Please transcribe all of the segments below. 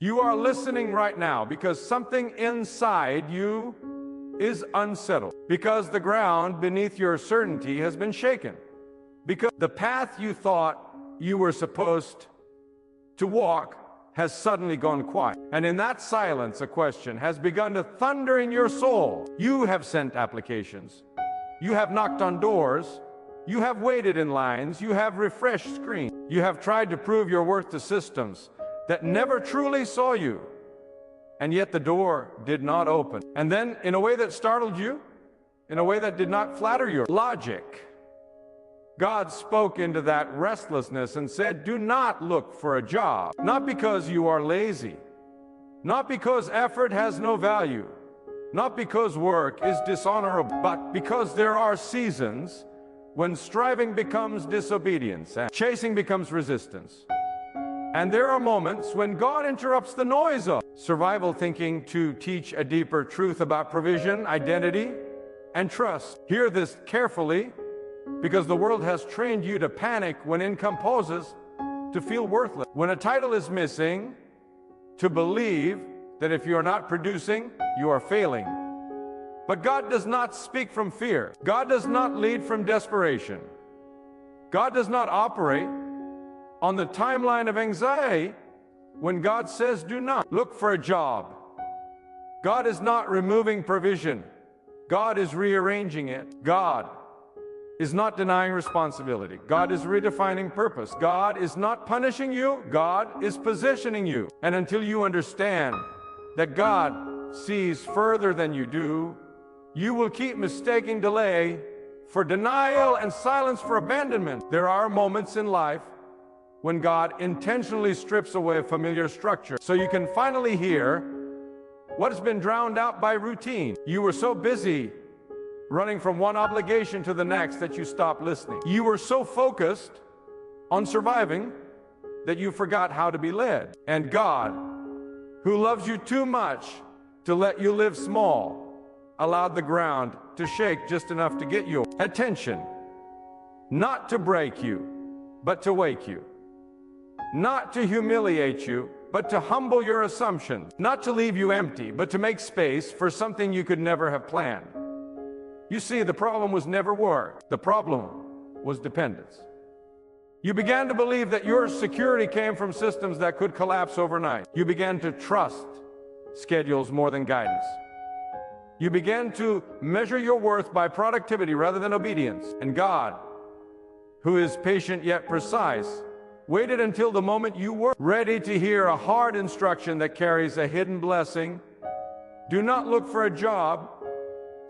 You are listening right now because something inside you is unsettled, because the ground beneath your certainty has been shaken, because the path you thought you were supposed to walk has suddenly gone quiet. And in that silence, a question has begun to thunder in your soul. You have sent applications. You have knocked on doors. You have waited in lines. You have refreshed screens. You have tried to prove your worth to systems that never truly saw you. And yet the door did not open. And then, in a way that startled you, in a way that did not flatter your logic, God spoke into that restlessness and said, do not look for a job. Not because you are lazy, not because effort has no value, not because work is dishonorable, but because there are seasons when striving becomes disobedience and chasing becomes resistance. And there are moments when God interrupts the noise of survival thinking to teach a deeper truth about provision, identity, and trust. Hear this carefully, because the world has trained you to panic when income pauses, to feel worthless. When a title is missing, to believe that if you are not producing, you are failing. But God does not speak from fear. God does not lead from desperation. God does not operate on the timeline of anxiety. When God says do not look for a job, God is not removing provision. God is rearranging it. God is not denying responsibility. God is redefining purpose. God is not punishing you. God is positioning you. And until you understand that God sees further than you do, you will keep mistaking delay for denial and silence for abandonment. There are moments in life when God intentionally strips away a familiar structure so you can finally hear what has been drowned out by routine. You were so busy running from one obligation to the next that you stopped listening. You were so focused on surviving that you forgot how to be led. And God, who loves you too much to let you live small, allowed the ground to shake just enough to get your attention. Not to break you, but to wake you. Not to humiliate you, but to humble your assumptions. Not to leave you empty, but to make space for something you could never have planned. You see, the problem was never work. The problem was dependence. You began to believe that your security came from systems that could collapse overnight. You began to trust schedules more than guidance. You began to measure your worth by productivity rather than obedience. And God, who is patient yet precise, waited until the moment you were ready to hear a hard instruction that carries a hidden blessing. Do not look for a job.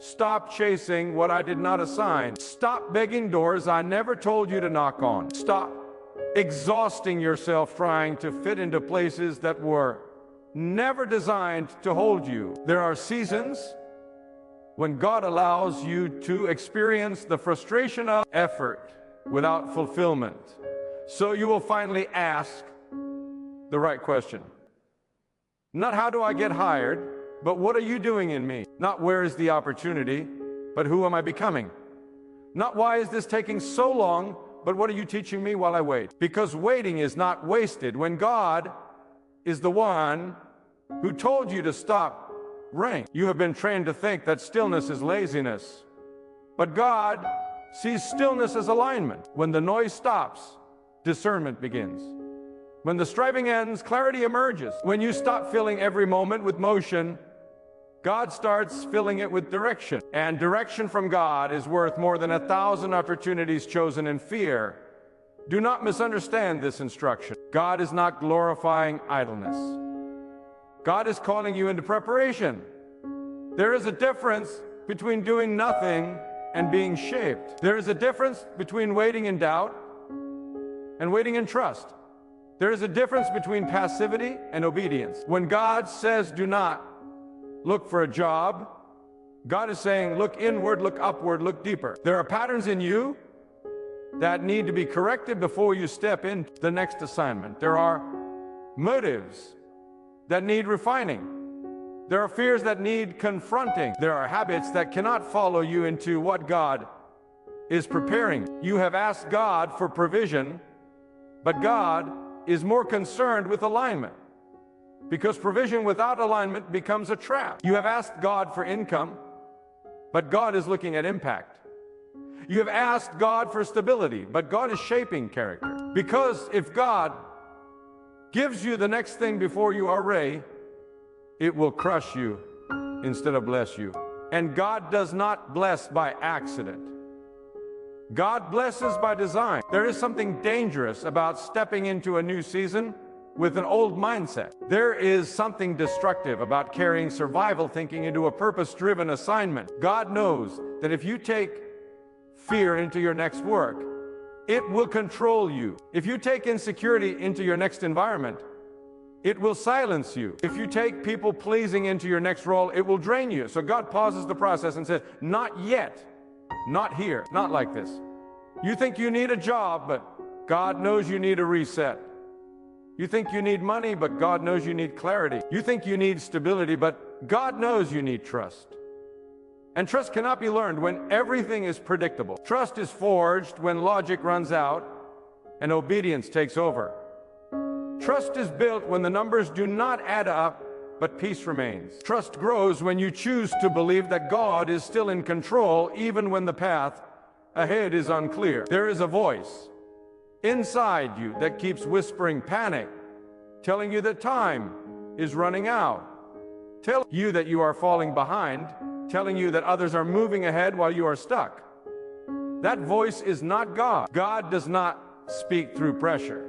Stop chasing what I did not assign. Stop begging doors I never told you to knock on. Stop exhausting yourself trying to fit into places that were never designed to hold you. There are seasons when God allows you to experience the frustration of effort without fulfillment, so you will finally ask the right question. Not how do I get hired, but what are you doing in me? Not where is the opportunity, but who am I becoming? Not why is this taking so long, but what are you teaching me while I wait? Because waiting is not wasted when God is the one who told you to stop running. You have been trained to think that stillness is laziness, but God sees stillness as alignment. When the noise stops, discernment begins. When the striving ends, clarity emerges. When you stop filling every moment with motion, God starts filling it with direction. And direction from God is worth more than 1,000 opportunities chosen in fear. Do not misunderstand this instruction. God is not glorifying idleness. God is calling you into preparation. There is a difference between doing nothing and being shaped. There is a difference between waiting in doubt and waiting in trust. There is a difference between passivity and obedience. When God says do not look for a job, God is saying look inward, look upward, look deeper. There are patterns in you that need to be corrected before you step into the next assignment. There are motives that need refining. There are fears that need confronting. There are habits that cannot follow you into what God is preparing. You have asked God for provision, but God is more concerned with alignment. Because provision without alignment becomes a trap. You have asked God for income, but God is looking at impact. You have asked God for stability, but God is shaping character. Because if God gives you the next thing before you are ready, it will crush you instead of bless you. And God does not bless by accident. God blesses by design. There is something dangerous about stepping into a new season with an old mindset. There is something destructive about carrying survival thinking into a purpose-driven assignment. God knows that if you take fear into your next work, it will control you. If you take insecurity into your next environment, it will silence you. If you take people pleasing into your next role, it will drain you. So God pauses the process and says, not yet, not here, not like this. You think you need a job, but God knows you need a reset. You think you need money, but God knows you need clarity. You think you need stability, but God knows you need trust. And trust cannot be learned when everything is predictable. Trust is forged when logic runs out and obedience takes over. Trust is built when the numbers do not add up, but peace remains. Trust grows when you choose to believe that God is still in control, even when the path ahead is unclear. There is a voice inside you that keeps whispering panic, telling you that time is running out, telling you that you are falling behind, telling you that others are moving ahead while you are stuck. That voice is not God. God does not speak through pressure.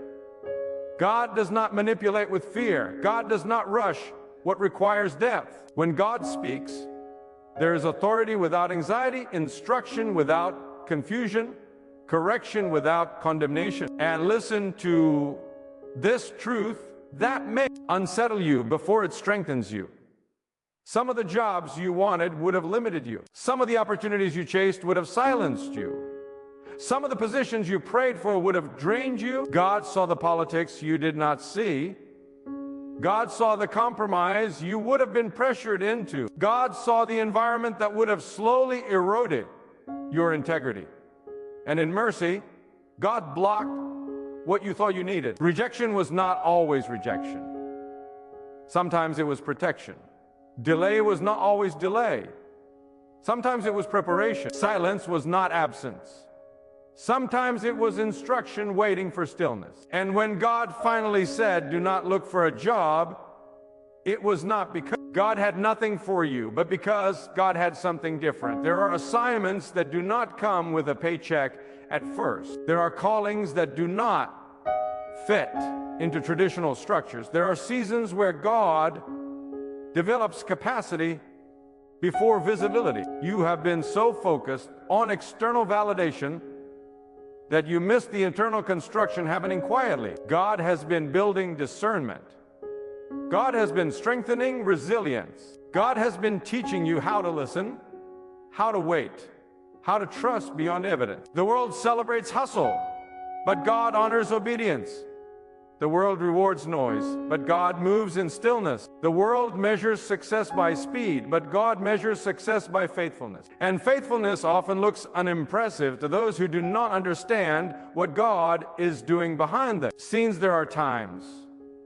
God does not manipulate with fear. God does not rush what requires depth. When God speaks, there is authority without anxiety, instruction without confusion, correction without condemnation. And listen to this truth that may unsettle you before it strengthens you. Some of the jobs you wanted would have limited you. Some of the opportunities you chased would have silenced you. Some of the positions you prayed for would have drained you. God saw the politics you did not see. God saw the compromise you would have been pressured into. God saw the environment that would have slowly eroded your integrity. And in mercy, God blocked what you thought you needed. Rejection was not always rejection. Sometimes it was protection. Delay was not always delay. Sometimes it was preparation. Silence was not absence. Sometimes it was instruction waiting for stillness. And when God finally said, do not look for a job, it was not because God had nothing for you, but because God had something different. There are assignments that do not come with a paycheck at first. There are callings that do not fit into traditional structures. There are seasons where God develops capacity before visibility. You have been so focused on external validation that you miss the internal construction happening quietly. God has been building discernment. God has been strengthening resilience. God has been teaching you how to listen, how to wait, how to trust beyond evidence. The world celebrates hustle, but God honors obedience. The world rewards noise, but God moves in stillness. The world measures success by speed, but God measures success by faithfulness. And faithfulness often looks unimpressive to those who do not understand what God is doing behind the scenes. There are times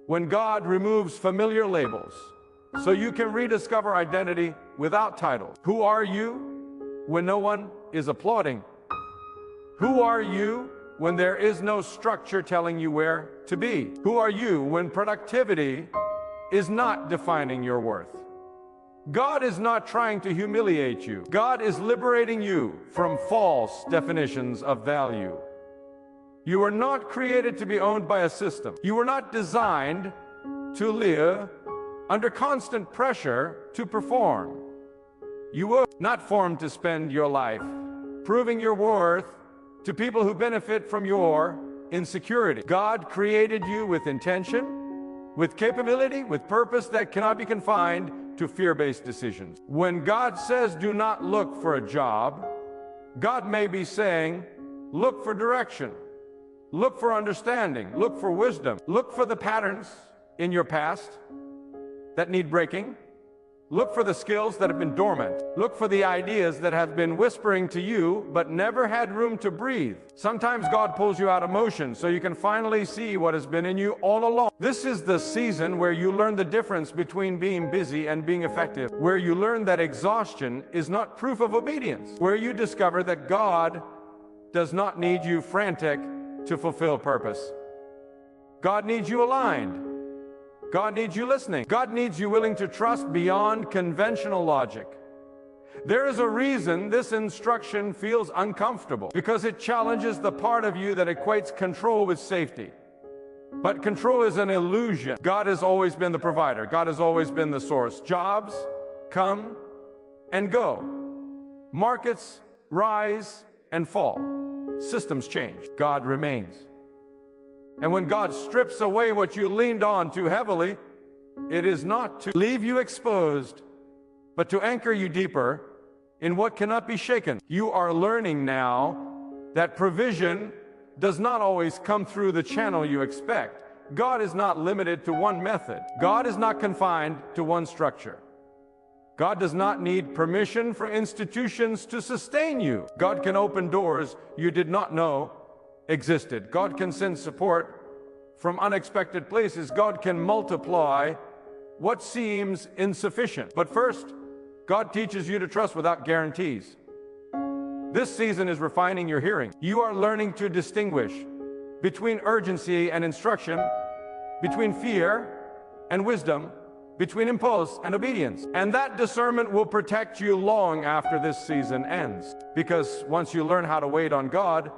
when God removes familiar labels so you can rediscover identity without titles. Who are you when no one is applauding? Who are you when there is no structure telling you where to be? Who are you when productivity is not defining your worth? God is not trying to humiliate you. God is liberating you from false definitions of value. You were not created to be owned by a system. You were not designed to live under constant pressure to perform. You were not formed to spend your life proving your worth to people who benefit from your insecurity. God created you with intention, with capability, with purpose that cannot be confined to fear-based decisions. When God says do not look for a job, God may be saying look for direction, look for understanding, look for wisdom, look for the patterns in your past that need breaking, Look for the skills that have been dormant. Look for the ideas that have been whispering to you but never had room to breathe. Sometimes God pulls you out of motion so you can finally see what has been in you all along. This is the season where you learn the difference between being busy and being effective, where you learn that exhaustion is not proof of obedience, where you discover that God does not need you frantic to fulfill purpose. God needs you aligned. God needs you listening. God needs you willing to trust beyond conventional logic. There is a reason this instruction feels uncomfortable, because it challenges the part of you that equates control with safety. But control is an illusion. God has always been the provider. God has always been the source. Jobs come and go. Markets rise and fall. Systems change. God remains. And when God strips away what you leaned on too heavily, it is not to leave you exposed, but to anchor you deeper in what cannot be shaken. You are learning now that provision does not always come through the channel you expect. God is not limited to one method. God is not confined to one structure. God does not need permission from institutions to sustain you. God can open doors you did not know existed. God can send support from unexpected places. God can multiply what seems insufficient. But first, God teaches you to trust without guarantees. This season is refining your hearing. You are learning to distinguish between urgency and instruction, between fear and wisdom, between impulse and obedience. And that discernment will protect you long after this season ends. Because once you learn how to wait on God,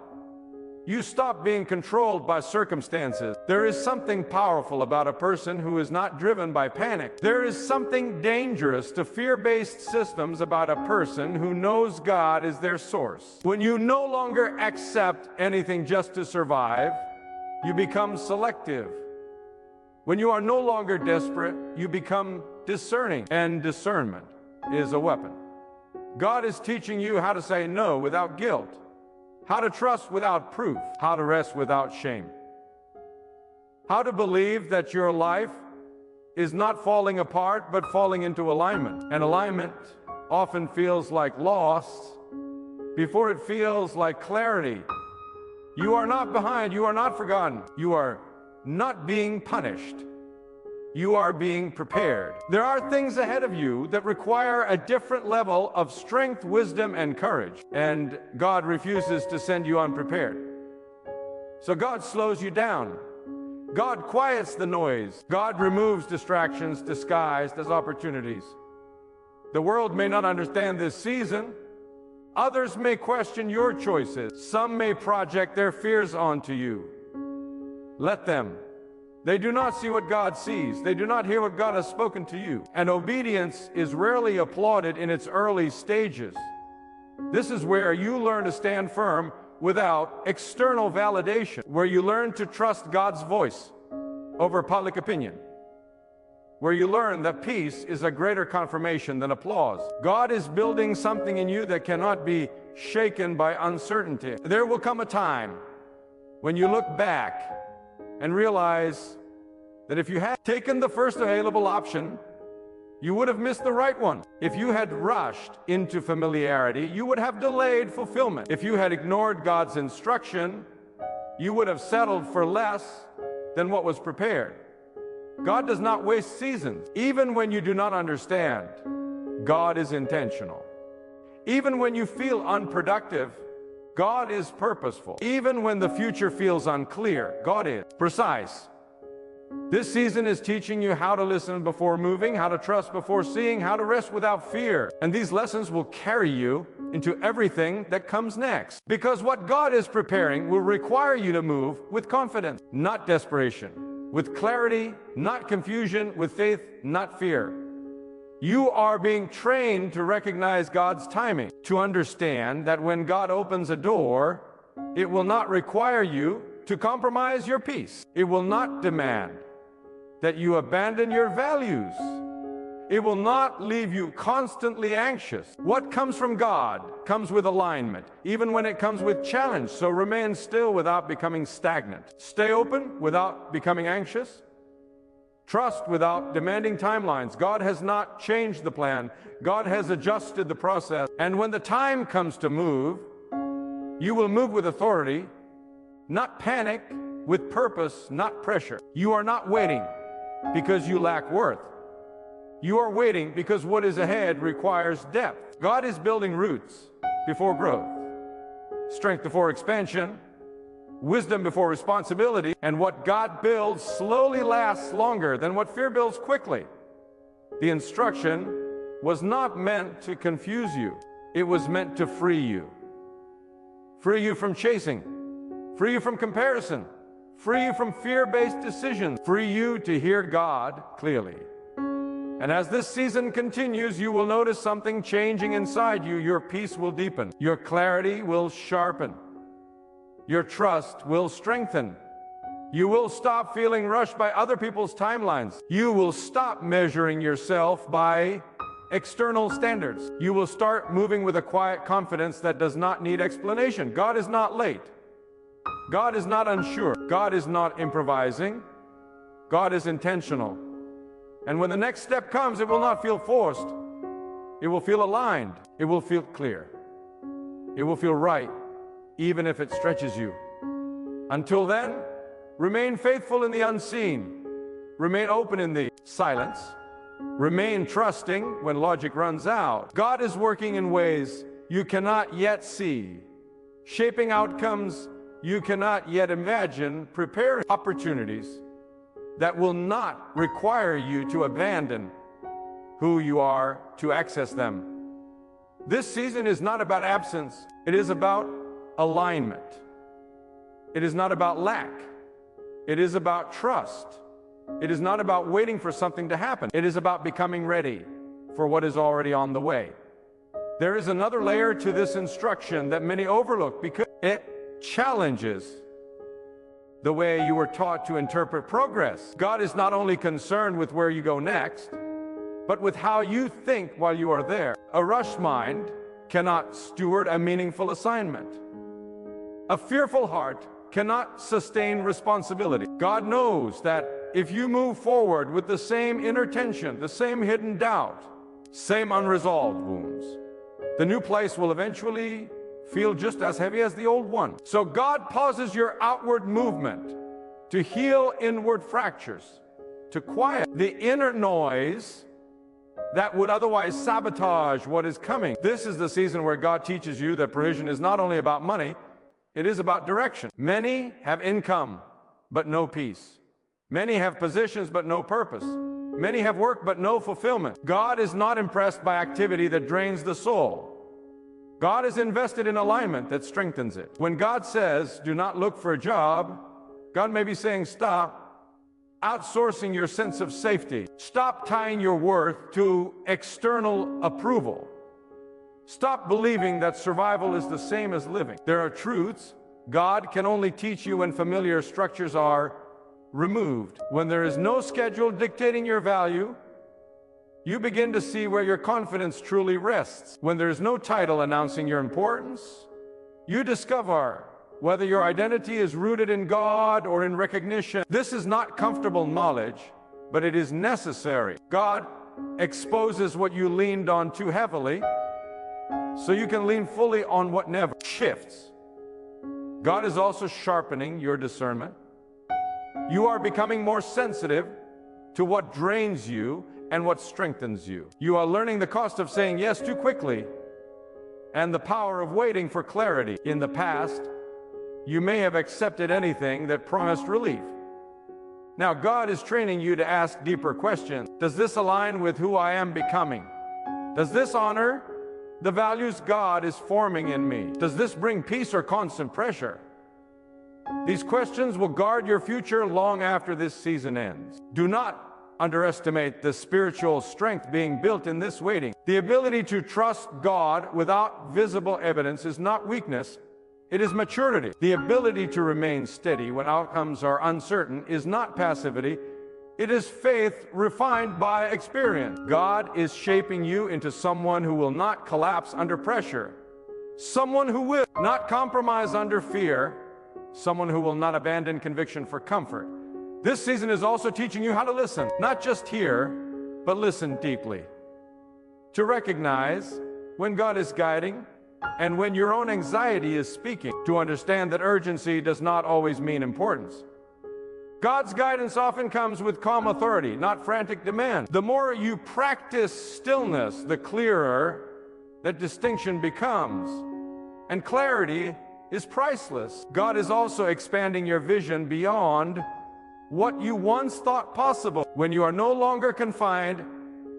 you stop being controlled by circumstances. There is something powerful about a person who is not driven by panic. There is something dangerous to fear-based systems about a person who knows God is their source. When you no longer accept anything just to survive, you become selective. When you are no longer desperate, you become discerning. And discernment is a weapon. God is teaching you how to say no without guilt, how to trust without proof, how to rest without shame, how to believe that your life is not falling apart but falling into alignment. And alignment often feels like loss before it feels like clarity. You are not behind, you are not forgotten, you are not being punished. You are being prepared. There are things ahead of you that require a different level of strength, wisdom, and courage. And God refuses to send you unprepared. So God slows you down. God quiets the noise. God removes distractions disguised as opportunities. The world may not understand this season. Others may question your choices. Some may project their fears onto you. Let them. They do not see what God sees. They do not hear what God has spoken to you. And obedience is rarely applauded in its early stages. This is where you learn to stand firm without external validation, where you learn to trust God's voice over public opinion, where you learn that peace is a greater confirmation than applause. God is building something in you that cannot be shaken by uncertainty. There will come a time when you look back and realize that if you had taken the first available option, you would have missed the right one. If you had rushed into familiarity, you would have delayed fulfillment. If you had ignored God's instruction, you would have settled for less than what was prepared. God does not waste seasons. Even when you do not understand, God is intentional. Even when you feel unproductive, God is purposeful. Even when the future feels unclear, God is precise. This season is teaching you how to listen before moving, how to trust before seeing, how to rest without fear. And these lessons will carry you into everything that comes next. Because what God is preparing will require you to move with confidence, not desperation, with clarity, not confusion, with faith, not fear. You are being trained to recognize God's timing, to understand that when God opens a door, it will not require you to compromise your peace. It will not demand that you abandon your values. It will not leave you constantly anxious. What comes from God comes with alignment, even when it comes with challenge. So remain still without becoming stagnant. Stay open without becoming anxious. Trust without demanding timelines. God has not changed the plan. God has adjusted the process. And when the time comes to move, you will move with authority, not panic, with purpose, not pressure. You are not waiting because you lack worth. You are waiting because what is ahead requires depth. God is building roots before growth, strength before expansion, wisdom before responsibility, and what God builds slowly lasts longer than what fear builds quickly. The instruction was not meant to confuse you. It was meant to free you. Free you from chasing, free you from comparison, free you from fear-based decisions, free you to hear God clearly. And as this season continues, you will notice something changing inside you. Your peace will deepen. Your clarity will sharpen. Your trust will strengthen. You will stop feeling rushed by other people's timelines. You will stop measuring yourself by external standards. You will start moving with a quiet confidence that does not need explanation. God is not late. God is not unsure. God is not improvising. God is intentional. And when the next step comes, it will not feel forced. It will feel aligned. It will feel clear. It will feel right, even if it stretches you. Until then, remain faithful in the unseen. Remain open in the silence. Remain trusting when logic runs out. God is working in ways you cannot yet see, shaping outcomes you cannot yet imagine, preparing opportunities that will not require you to abandon who you are to access them. This season is not about absence. It is about alignment. It is not about lack. It is about trust. It is not about waiting for something to happen. It is about becoming ready for what is already on the way. There is another layer to this instruction that many overlook because it challenges the way you were taught to interpret progress. God is not only concerned with where you go next, but with how you think while you are there. A rushed mind cannot steward a meaningful assignment. A fearful heart cannot sustain responsibility. God knows that if you move forward with the same inner tension, the same hidden doubt, same unresolved wounds, the new place will eventually feel just as heavy as the old one. So God pauses your outward movement to heal inward fractures, to quiet the inner noise that would otherwise sabotage what is coming. This is the season where God teaches you that provision is not only about money, it is about direction. Many have income, but no peace. Many have positions, but no purpose. Many have work, but no fulfillment. God is not impressed by activity that drains the soul. God is invested in alignment that strengthens it. When God says, do not look for a job, God may be saying, stop outsourcing your sense of safety. Stop tying your worth to external approval. Stop believing that survival is the same as living. There are truths God can only teach you when familiar structures are removed. When there is no schedule dictating your value, you begin to see where your confidence truly rests. When there is no title announcing your importance, you discover whether your identity is rooted in God or in recognition. This is not comfortable knowledge, but it is necessary. God exposes what you leaned on too heavily, so you can lean fully on what never shifts. God is also sharpening your discernment. You are becoming more sensitive to what drains you and what strengthens you. You are learning the cost of saying yes too quickly and the power of waiting for clarity. In the past, you may have accepted anything that promised relief. Now God is training you to ask deeper questions. Does this align with who I am becoming? Does this honor the values God is forming in me? Does this bring peace or constant pressure? These questions will guard your future long after this season ends. Do not underestimate the spiritual strength being built in this waiting. The ability to trust God without visible evidence is not weakness, it is maturity. The ability to remain steady when outcomes are uncertain is not passivity, it is faith refined by experience. God is shaping you into someone who will not collapse under pressure, someone who will not compromise under fear, someone who will not abandon conviction for comfort. This season is also teaching you how to listen, not just hear, but listen deeply. To recognize when God is guiding and when your own anxiety is speaking. To understand that urgency does not always mean importance. God's guidance often comes with calm authority, not frantic demand. The more you practice stillness, the clearer that distinction becomes. And clarity is priceless. God is also expanding your vision beyond what you once thought possible. When you are no longer confined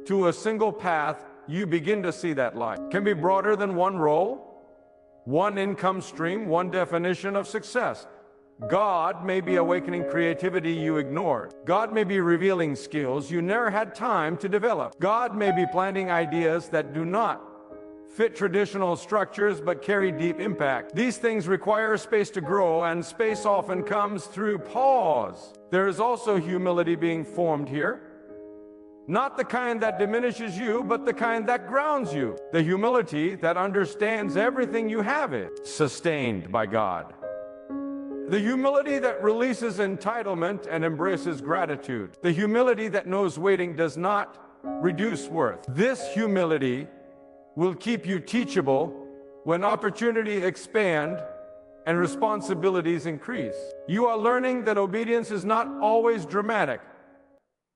to a single path, you begin to see that life can be broader than one role, one income stream, one definition of success. God may be awakening creativity you ignored. God may be revealing skills you never had time to develop. God may be planting ideas that do not fit traditional structures but carry deep impact. These things require space to grow, and space often comes through pause. There is also humility being formed here. Not the kind that diminishes you, but the kind that grounds you. The humility that understands everything you have is sustained by God. The humility that releases entitlement and embraces gratitude. The humility that knows waiting does not reduce worth. This humility will keep you teachable when opportunities expand and responsibilities increase. You are learning that obedience is not always dramatic.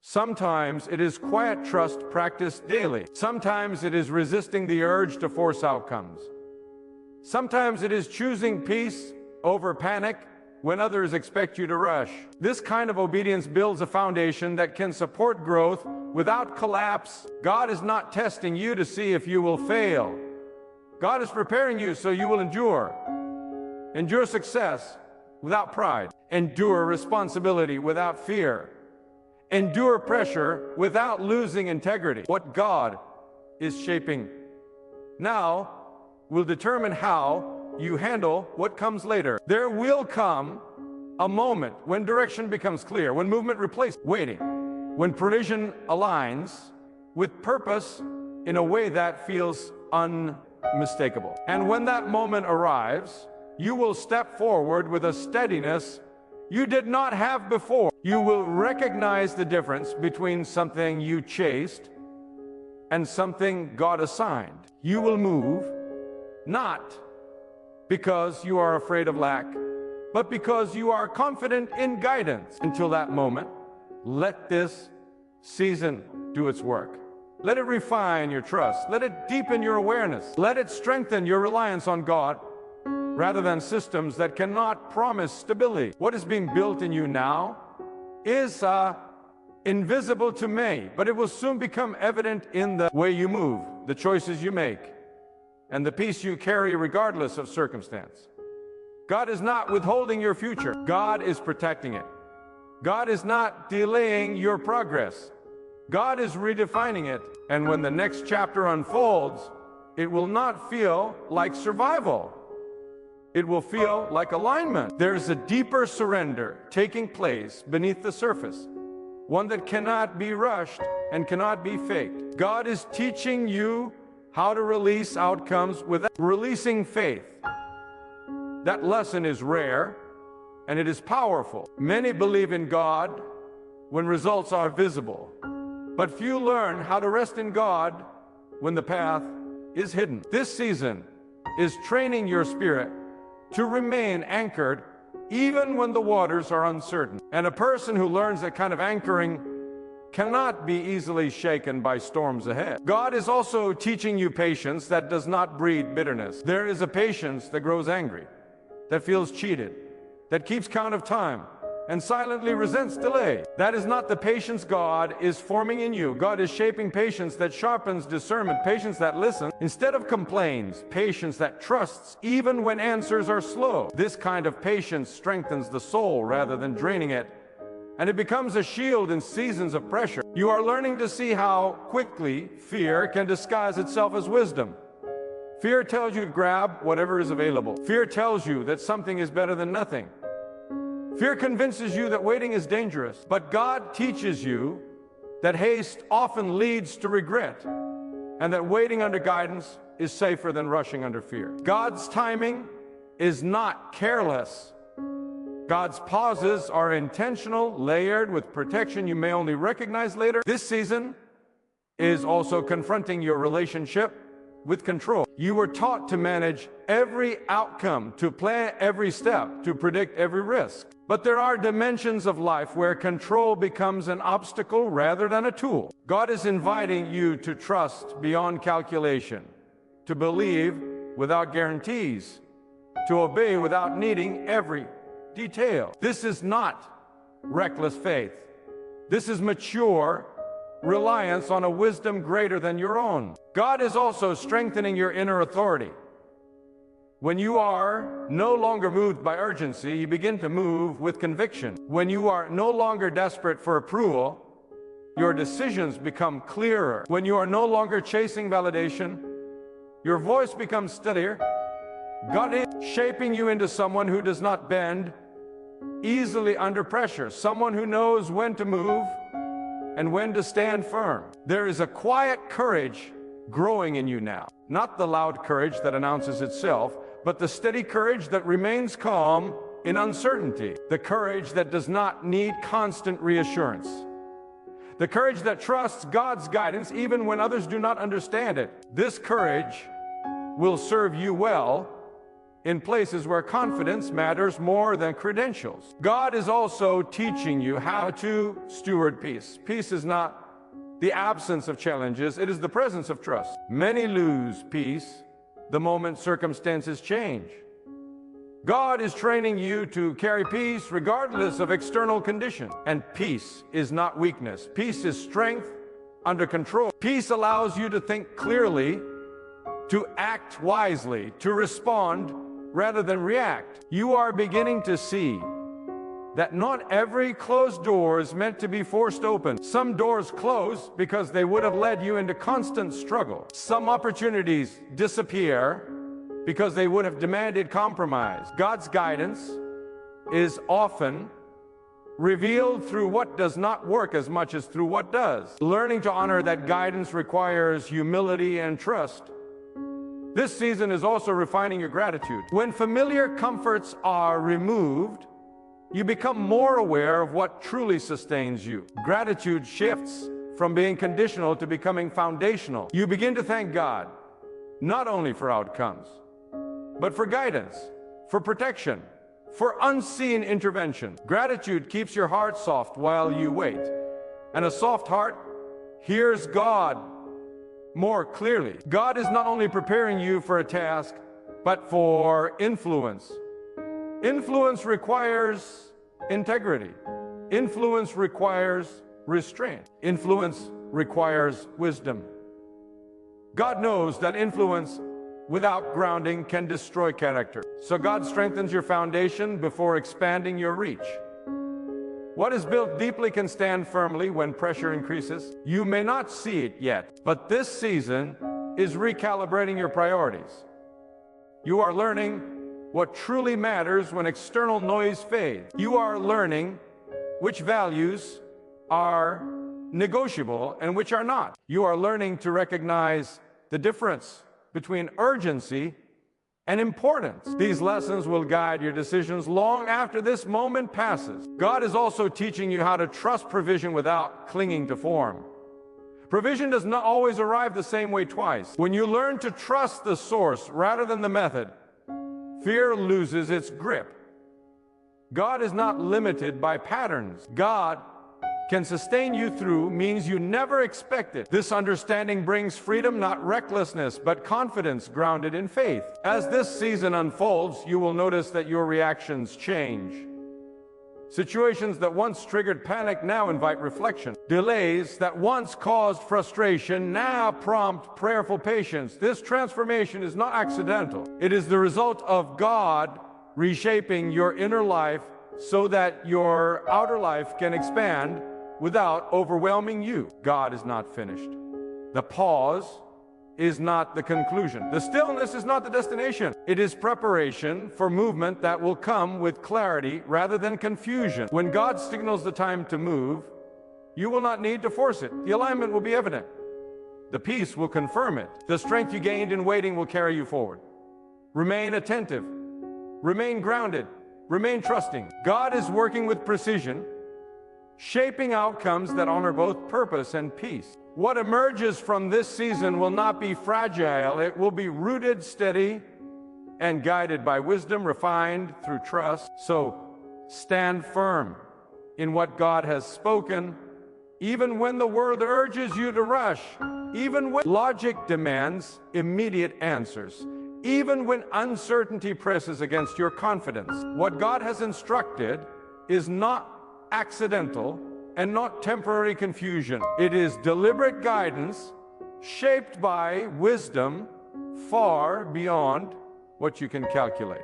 Sometimes it is quiet trust practiced daily. Sometimes it is resisting the urge to force outcomes. Sometimes it is choosing peace over panic when others expect you to rush. This kind of obedience builds a foundation that can support growth without collapse. God is not testing you to see if you will fail. God is preparing you so you will endure. Endure success without pride. Endure responsibility without fear. Endure pressure without losing integrity. What God is shaping now will determine how you handle what comes later. There will come a moment when direction becomes clear, when movement replaces waiting, when provision aligns with purpose in a way that feels unmistakable. And when that moment arrives, you will step forward with a steadiness you did not have before. You will recognize the difference between something you chased and something God assigned. You will move not because you are afraid of lack, but because you are confident in guidance. Until that moment, let this season do its work. Let it refine your trust. Let it deepen your awareness. Let it strengthen your reliance on God rather than systems that cannot promise stability. What is being built in you now is invisible to many, but it will soon become evident in the way you move, the choices you make, and the peace you carry regardless of circumstance. God is not withholding your future. God is protecting it. God is not delaying your progress. God is redefining it. And when the next chapter unfolds, it will not feel like survival. It will feel like alignment. There's a deeper surrender taking place beneath the surface, one that cannot be rushed and cannot be faked. God is teaching you how to release outcomes without releasing faith. That lesson is rare and it is powerful. Many believe in God when results are visible, but few learn how to rest in God when the path is hidden. This season is training your spirit to remain anchored even when the waters are uncertain. And a person who learns that kind of anchoring cannot be easily shaken by storms ahead. God is also teaching you patience that does not breed bitterness. There is a patience that grows angry, that feels cheated, that keeps count of time, and silently resents delay. That is not the patience God is forming in you. God is shaping patience that sharpens discernment, patience that listens instead of complains, patience that trusts even when answers are slow. This kind of patience strengthens the soul rather than draining it, and it becomes a shield in seasons of pressure. You are learning to see how quickly fear can disguise itself as wisdom. Fear tells you to grab whatever is available. Fear tells you that something is better than nothing. Fear convinces you that waiting is dangerous, but God teaches you that haste often leads to regret, and that waiting under guidance is safer than rushing under fear. God's timing is not careless. God's pauses are intentional, layered with protection you may only recognize later. This season is also confronting your relationship with control. You were taught to manage every outcome, to plan every step, to predict every risk. But there are dimensions of life where control becomes an obstacle rather than a tool. God is inviting you to trust beyond calculation, to believe without guarantees, to obey without needing every detail. This is not reckless faith. This is mature reliance on a wisdom greater than your own. God is also strengthening your inner authority. When you are no longer moved by urgency, you begin to move with conviction. When you are no longer desperate for approval, your decisions become clearer. When you are no longer chasing validation, your voice becomes steadier. God is shaping you into someone who does not bend easily under pressure, someone who knows when to move and when to stand firm. There is a quiet courage growing in you now. Not the loud courage that announces itself, but the steady courage that remains calm in uncertainty. The courage that does not need constant reassurance. The courage that trusts God's guidance even when others do not understand it. This courage will serve you well in places where confidence matters more than credentials. God is also teaching you how to steward peace. Peace is not the absence of challenges, it is the presence of trust. Many lose peace the moment circumstances change. God is training you to carry peace regardless of external condition. And peace is not weakness. Peace is strength under control. Peace allows you to think clearly, to act wisely, to respond rather than react. You are beginning to see that not every closed door is meant to be forced open. Some doors close because they would have led you into constant struggle. Some opportunities disappear because they would have demanded compromise. God's guidance is often revealed through what does not work as much as through what does. Learning to honor that guidance requires humility and trust. This season is also refining your gratitude. When familiar comforts are removed, you become more aware of what truly sustains you. Gratitude shifts from being conditional to becoming foundational. You begin to thank God, not only for outcomes, but for guidance, for protection, for unseen intervention. Gratitude keeps your heart soft while you wait. And a soft heart hears God more clearly. God is not only preparing you for a task, but for influence. Influence requires integrity. Influence requires restraint. Influence requires wisdom. God knows that influence without grounding can destroy character. So God strengthens your foundation before expanding your reach. What is built deeply can stand firmly when pressure increases. You may not see it yet, but this season is recalibrating your priorities. You are learning what truly matters when external noise fades. You are learning which values are negotiable and which are not. You are learning to recognize the difference between urgency and importance. These lessons will guide your decisions long after this moment passes. God is also teaching you how to trust provision without clinging to form. Provision does not always arrive the same way twice. When you learn to trust the source rather than the method, fear loses its grip. God is not limited by patterns. God can sustain you through means you never expected. This understanding brings freedom, not recklessness, but confidence grounded in faith. As this season unfolds, you will notice that your reactions change. Situations that once triggered panic now invite reflection. Delays that once caused frustration now prompt prayerful patience. This transformation is not accidental. It is the result of God reshaping your inner life so that your outer life can expand without overwhelming you. God is not finished. The pause is not the conclusion. The stillness is not the destination. It is preparation for movement that will come with clarity rather than confusion. When God signals the time to move, you will not need to force it. The alignment will be evident. The peace will confirm it. The strength you gained in waiting will carry you forward. Remain attentive. Remain grounded. Remain trusting. God is working with precision, shaping outcomes that honor both purpose and peace. What emerges from this season will not be fragile. It will be rooted, steady, and guided by wisdom, refined through trust. So stand firm in what God has spoken, even when the world urges you to rush, even when logic demands immediate answers, even when uncertainty presses against your confidence. What God has instructed is not accidental and not temporary confusion. It is deliberate guidance shaped by wisdom far beyond what you can calculate.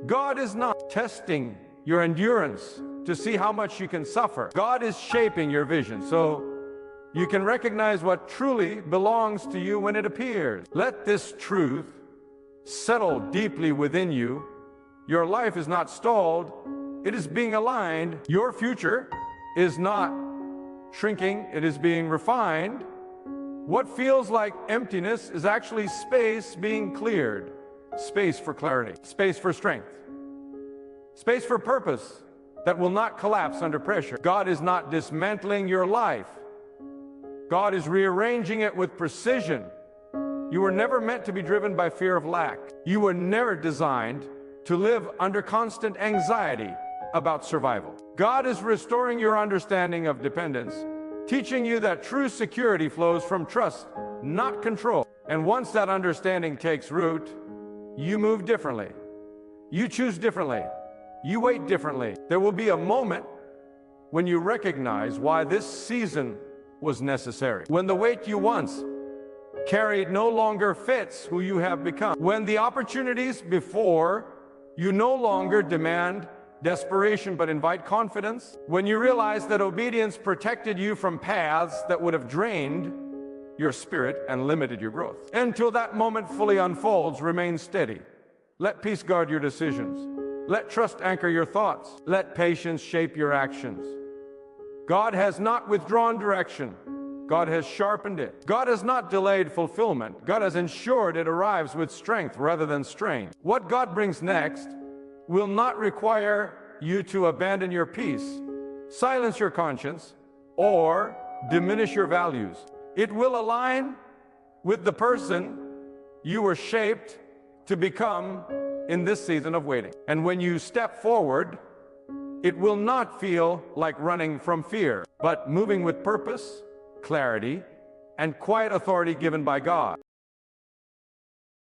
God is not testing your endurance to see how much you can suffer. God is shaping your vision so you can recognize what truly belongs to you when it appears. Let this truth settle deeply within you. Your life is not stalled, it is being aligned. Your future is not shrinking, it is being refined. What feels like emptiness is actually space being cleared. Space for clarity, space for strength, space for purpose that will not collapse under pressure. God is not dismantling your life. God is rearranging it with precision. You were never meant to be driven by fear of lack. You were never designed to live under constant anxiety about survival. God is restoring your understanding of dependence, teaching you that true security flows from trust, not control. And once that understanding takes root, you move differently. You choose differently. You wait differently. There will be a moment when you recognize why this season was necessary. When the weight you once carried no longer fits who you have become. When the opportunities before you no longer demand desperation but invite confidence. When you realize that obedience protected you from paths that would have drained your spirit and limited your growth. Until that moment fully unfolds, remain steady. Let peace guard your decisions. Let trust anchor your thoughts. Let patience shape your actions. God has not withdrawn direction. God has sharpened it. God has not delayed fulfillment. God has ensured it arrives with strength rather than strain. What God brings next will not require you to abandon your peace, silence your conscience, or diminish your values. It will align with the person you were shaped to become in this season of waiting. And when you step forward, it will not feel like running from fear, but moving with purpose, clarity, and quiet authority given by God.